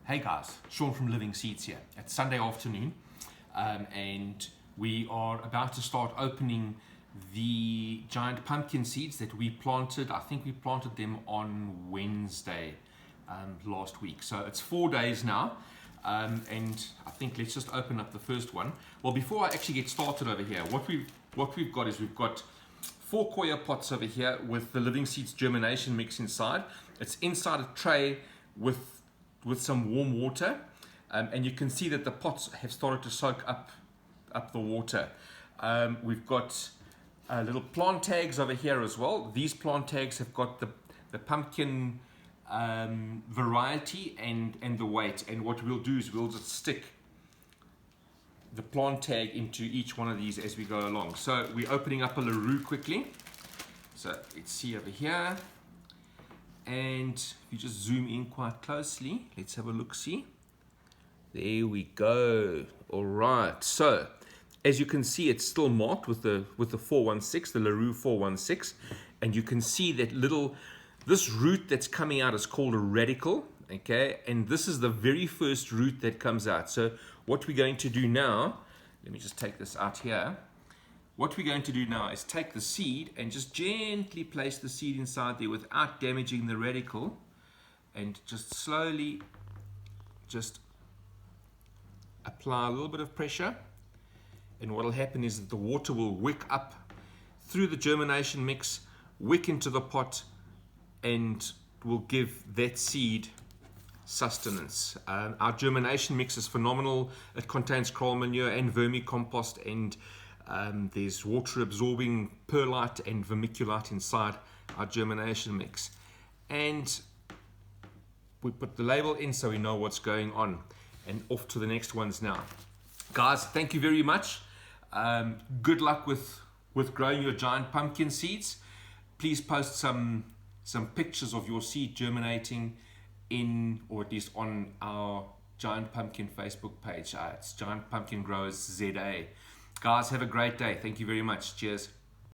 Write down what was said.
Hey guys, Sean from Living Seeds here. It's Sunday afternoon and we are about to start opening the giant pumpkin seeds that we planted. I think we planted them on Wednesday last week. So it's 4 days now and I think let's just open up the first one. Well, before I actually get started over here, what we've got is we've got 4 coir pots over here with the Living Seeds germination mix inside. It's inside a tray with some warm water, and you can see that the pots have started to soak up the water. We've got little plant tags over here as well. These plant tags have got the pumpkin variety and the weight, and what we'll do is we'll just stick the plant tag into each one of these as we go along. So we're opening up a LaRue quickly. So let's see over here. And if you just zoom in quite closely, let's have a look-see. There we go. All right. So as you can see, it's still marked with the 416, the LaRue 416, and you can see that this root that's coming out is called a radical. Okay, and this is the very first root that comes out. So what we're going to do now, let me just take this out here. What we're going to do now is take the seed and just gently place the seed inside there without damaging the radical, and just slowly just apply a little bit of pressure, and what will happen is that the water will wick up through the germination mix, wick into the pot, and will give that seed sustenance. Our germination mix is phenomenal. It contains coral manure and vermicompost, and there's water absorbing perlite and vermiculite inside our germination mix. And we put the label in so we know what's going on, and off to the next ones now. Guys, thank you very much. Good luck with growing your giant pumpkin seeds. Please post some pictures of your seed germinating in, or at least on, our Giant Pumpkin Facebook page. It's Giant Pumpkin Growers ZA. Guys, have a great day. Thank you very much. Cheers.